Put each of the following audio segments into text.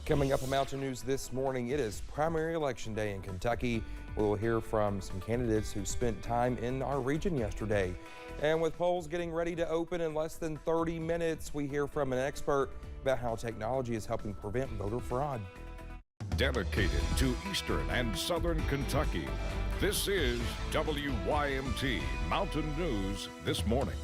Coming up on Mountain News this morning, it is primary election day in Kentucky. We'll hear from some candidates who spent time in our region yesterday. And with polls getting ready to open in less than 30 minutes, we hear from an expert about how technology is helping prevent voter fraud. Dedicated to Eastern and Southern Kentucky, this is WYMT Mountain News this morning.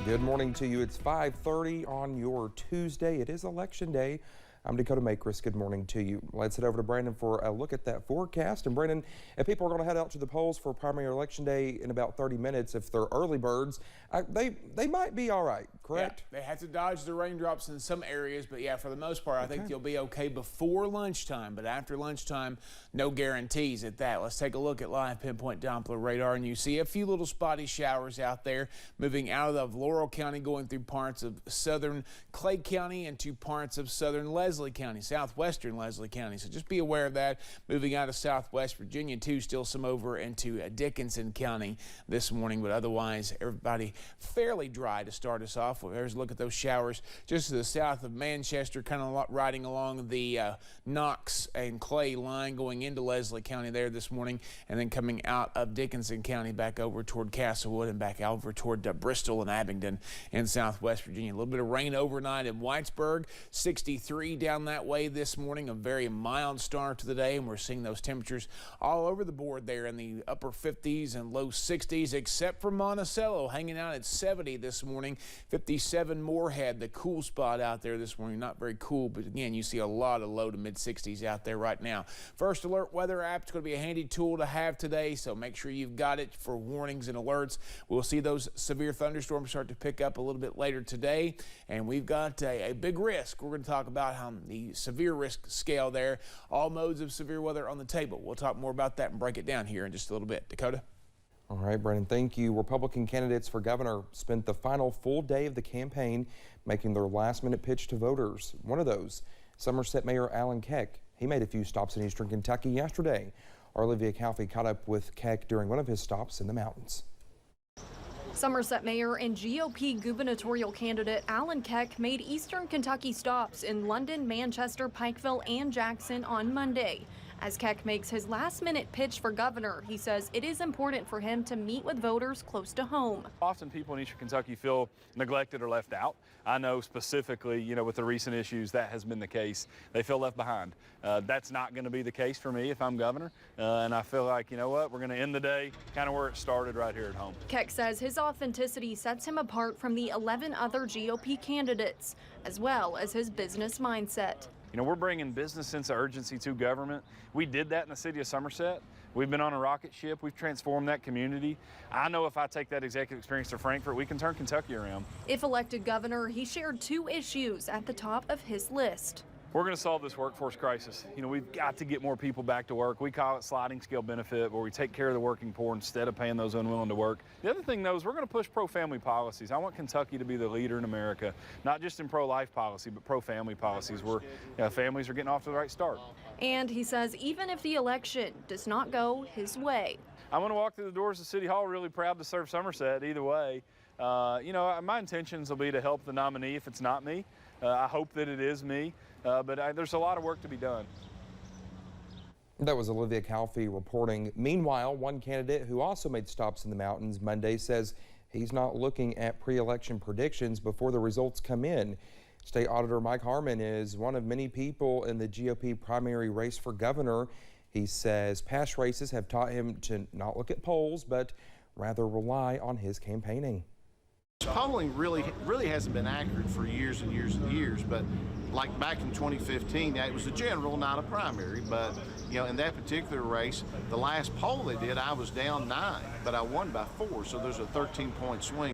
Good morning to you. It's 5:30 on your Tuesday. It is election day. I'm Dakota Makris. Good morning to you. Let's head over to Brandon for a look at that forecast. And Brandon, if people are going to head out to the polls for primary election day in about 30 minutes, if they're early birds, they might be all right, correct? Yeah, they have to dodge the raindrops in some areas, but yeah, for the most part, I think you'll be okay before lunchtime. But after lunchtime, no guarantees at that. Let's take a look at live pinpoint Doppler radar, and you see a few little spotty showers out there moving out of Laurel County, going through parts of southern Clay County into parts of southern Leslie County, southwestern Leslie County. So just be aware of that. Moving out of southwest Virginia too, still some over into Dickinson County this morning, but otherwise everybody fairly dry to start us off. Well, there's a look at those showers just to the south of Manchester, kind of riding along the Knox and Clay line going into Leslie County there this morning, and then coming out of Dickinson County back over toward Castlewood and back over toward Bristol and Abingdon in southwest Virginia. A little bit of rain overnight in Whitesburg, 63 down that way this morning. A very mild start to the day, and we're seeing those temperatures all over the board there in the upper 50s and low 60s, except for Monticello, hanging out at 70 this morning. 57 Moorhead, the cool spot out there this morning. Not very cool, but again, you see a lot of low to mid 60s out there right now. First Alert weather app is going to be a handy tool to have today, so make sure you've got it for warnings and alerts. We'll see those severe thunderstorms start to pick up a little bit later today, and we've got a big risk. We're going to talk about how the severe risk scale there, all modes of severe weather on the table. We'll talk more about that and break it down here in just a little bit. Dakota? All right, Brandon, thank you. Republican candidates for governor spent the final full day of the campaign making their last-minute pitch to voters. One of those, Somerset Mayor Alan Keck. He made a few stops in eastern Kentucky yesterday. Our Olivia Calfee caught up with Keck during one of his stops in the mountains. Somerset Mayor and GOP gubernatorial candidate Alan Keck made eastern Kentucky stops in London, Manchester, Pikeville, and Jackson on Monday. As Keck makes his last-minute pitch for governor, he says it is important for him to meet with voters close to home. Often people in eastern Kentucky feel neglected or left out. I know specifically, with the recent issues, that has been the case. They feel left behind. That's not going to be the case for me if I'm governor. And I feel like, we're going to end the day kind of where it started, right here at home. Keck says his authenticity sets him apart from the 11 other GOP candidates, as well as his business mindset. We're bringing business sense of urgency to government. We did that in the city of Somerset. We've been on a rocket ship. We've transformed that community. I know if I take that executive experience to Frankfort, we can turn Kentucky around. If elected governor, he shared 2 issues at the top of his list. We're going to solve this workforce crisis. We've got to get more people back to work. We call it sliding scale benefit, where we take care of the working poor instead of paying those unwilling to work. The other thing, though, is we're going to push pro-family policies. I want Kentucky to be the leader in America, not just in pro-life policy, but pro-family policies, where families are getting off to the right start. And he says even if the election does not go his way, I'm going to walk through the doors of City Hall really proud to serve Somerset either way. My intentions will be to help the nominee if it's not me. I hope that it is me, but there's a lot of work to be done. That was Olivia Calfee reporting. Meanwhile, one candidate who also made stops in the mountains Monday says he's not looking at pre-election predictions before the results come in. State Auditor Mike Harmon is one of many people in the GOP primary race for governor. He says past races have taught him to not look at polls, but rather rely on his campaigning. Polling really hasn't been accurate for years and years and years, but like back in 2015, it was a general, not a primary, but in that particular race, the last poll they did, I was down 9, but I won by 4, so there's a 13-point swing.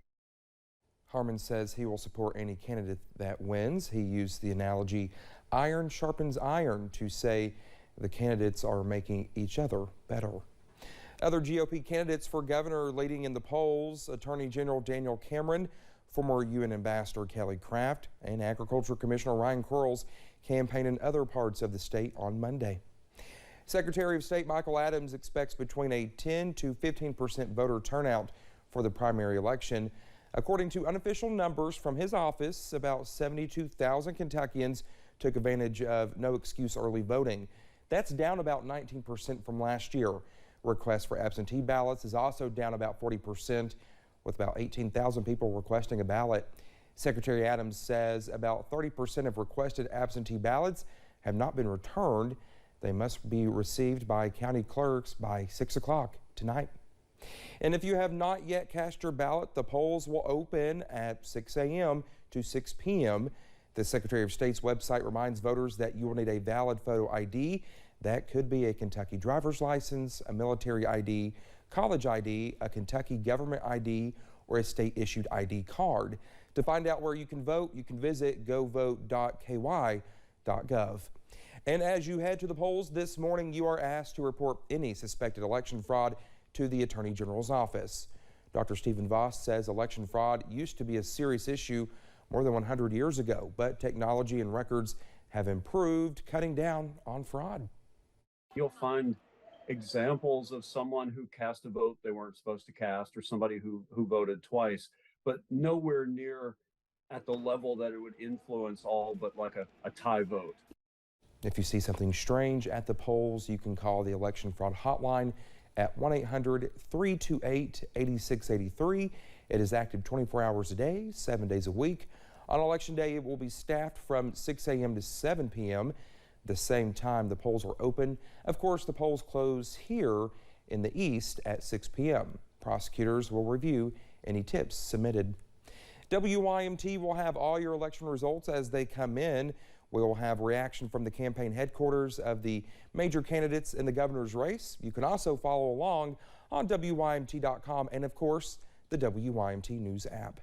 Harmon says he will support any candidate that wins. He used the analogy iron sharpens iron to say the candidates are making each other better. Other GOP candidates for governor leading in the polls: Attorney General Daniel Cameron, former UN Ambassador Kelly Craft, and Agriculture Commissioner Ryan Quarles campaign in other parts of the state on Monday. Secretary of State Michael Adams expects between a 10 to 15% voter turnout for the primary election. According to unofficial numbers from his office, about 72,000 Kentuckians took advantage of no excuse early voting. That's down about 19% from last year. Requests for absentee ballots is also down about 40%, with about 18,000 people requesting a ballot. Secretary Adams says about 30% of requested absentee ballots have not been returned. They must be received by county clerks by 6 o'clock tonight. And if you have not yet cast your ballot, the polls will open at 6 a.m. to 6 p.m. The Secretary of State's website reminds voters that you will need a valid photo ID. That could be a Kentucky driver's license, a military ID, college ID, a Kentucky government ID, or a state-issued ID card. To find out where you can vote, you can visit govote.ky.gov. And as you head to the polls this morning, you are asked to report any suspected election fraud to the Attorney General's office. Dr. Stephen Voss says election fraud used to be a serious issue more than 100 years ago, but technology and records have improved, cutting down on fraud. You'll find examples of someone who cast a vote they weren't supposed to cast, or somebody who voted twice, but nowhere near at the level that it would influence all but like a tie vote. If you see something strange at the polls, you can call the election fraud hotline at 1-800-328-8683. It is active 24 hours a day, 7 days a week. On Election Day, it will be staffed from 6 a.m. to 7 p.m. The same time the polls are open. Of course, the polls close here in the East at 6 p.m. Prosecutors will review any tips submitted. WYMT will have all your election results as they come in. We will have reaction from the campaign headquarters of the major candidates in the governor's race. You can also follow along on WYMT.com and, of course, the WYMT News app.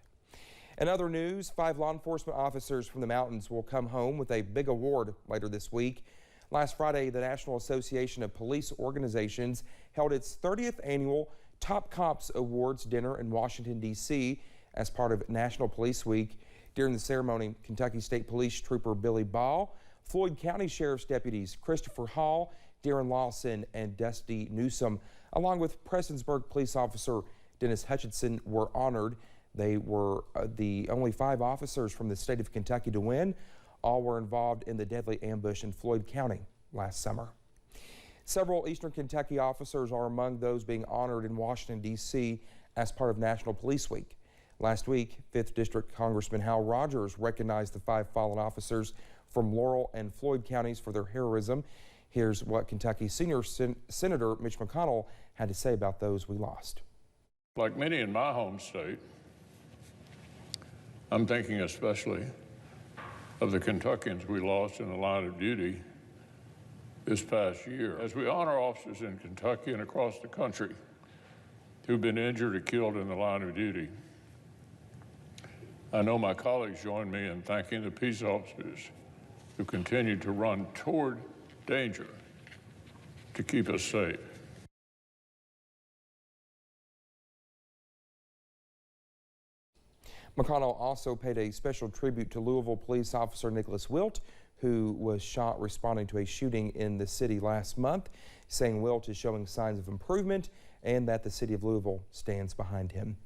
In other news, 5 law enforcement officers from the mountains will come home with a big award later this week. Last Friday, the National Association of Police Organizations held its 30th annual Top Cops Awards dinner in Washington, D.C. as part of National Police Week. During the ceremony, Kentucky State Police Trooper Billy Ball, Floyd County Sheriff's deputies Christopher Hall, Darren Lawson, and Dusty Newsom, along with Prestonsburg Police Officer Dennis Hutchinson, were honored. They were the only 5 officers from the state of Kentucky to win. All were involved in the deadly ambush in Floyd County last summer. Several Eastern Kentucky officers are among those being honored in Washington, D.C. as part of National Police Week. Last week, 5th District Congressman Hal Rogers recognized the 5 fallen officers from Laurel and Floyd counties for their heroism. Here's what Kentucky Senior Senator Mitch McConnell had to say about those we lost. Like many in my home state, I'm thinking especially of the Kentuckians we lost in the line of duty this past year. As we honor officers in Kentucky and across the country who've been injured or killed in the line of duty, I know my colleagues join me in thanking the peace officers who continue to run toward danger to keep us safe. McConnell also paid a special tribute to Louisville police officer Nicholas Wilt, who was shot responding to a shooting in the city last month, saying Wilt is showing signs of improvement and that the city of Louisville stands behind him.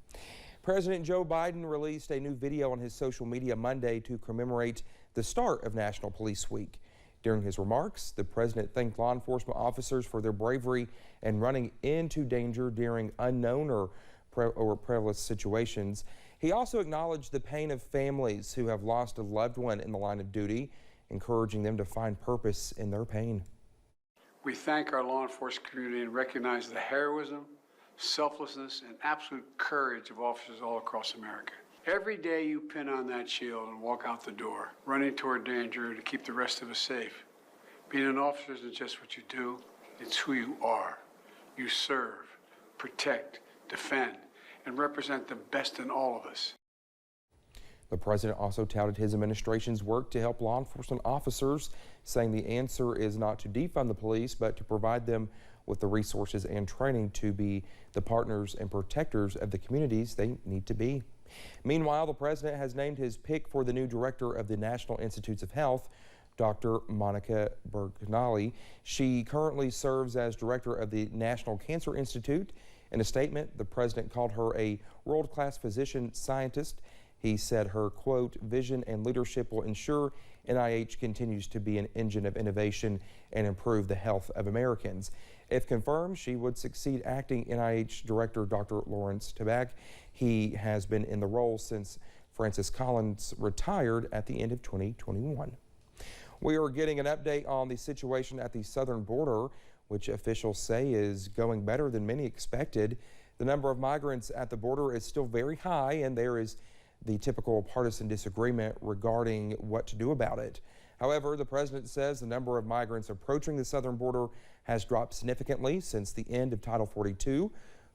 President Joe Biden released a new video on his social media Monday to commemorate the start of National Police Week. During his remarks, the president thanked law enforcement officers for their bravery and running into danger during unknown or perilous situations. He also acknowledged the pain of families who have lost a loved one in the line of duty, encouraging them to find purpose in their pain. We thank our law enforcement community and recognize the heroism, selflessness, and absolute courage of officers all across America. Every day you pin on that shield and walk out the door, running toward danger to keep the rest of us safe. Being an officer isn't just what you do, it's who you are. You serve, protect, defend, and represent the best in all of us. The president also touted his administration's work to help law enforcement officers, saying the answer is not to defund the police, but to provide them with the resources and training to be the partners and protectors of the communities they need to be. Meanwhile, the president has named his pick for the new director of the National Institutes of Health, Dr. Monica Bergnali. She currently serves as director of the National Cancer Institute. In a statement, the president called her a world-class physician scientist. He said her, quote, vision and leadership will ensure NIH continues to be an engine of innovation and improve the health of Americans. If confirmed, she would succeed acting NIH Director Dr. Lawrence Tabak. He has been in the role since Francis Collins retired at the end of 2021. We are getting an update on the situation at the southern border, which officials say is going better than many expected. The number of migrants at the border is still very high, and there is the typical partisan disagreement regarding what to do about it. However, the president says the number of migrants approaching the southern border has dropped significantly since the end of Title 42.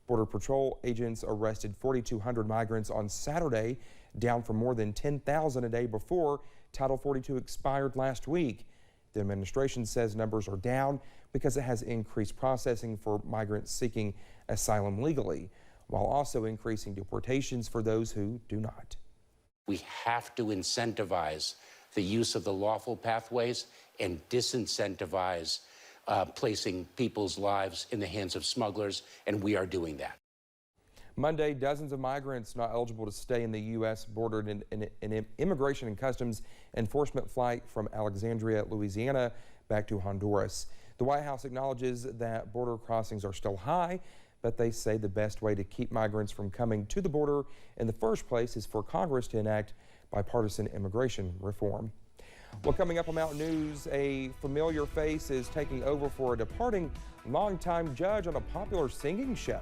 Border Patrol agents arrested 4,200 migrants on Saturday, down from more than 10,000 a day before Title 42 expired last week. The administration says numbers are down because it has increased processing for migrants seeking asylum legally, while also increasing deportations for those who do not. We have to incentivize the use of the lawful pathways and disincentivize placing people's lives in the hands of smugglers, and we are doing that. Monday, dozens of migrants not eligible to stay in the U.S. boarded an Immigration and Customs Enforcement flight from Alexandria, Louisiana, back to Honduras. The White House acknowledges that border crossings are still high, but they say the best way to keep migrants from coming to the border in the first place is for Congress to enact bipartisan immigration reform. Well, coming up on Mountain News, a familiar face is taking over for a departing longtime judge on a popular singing show.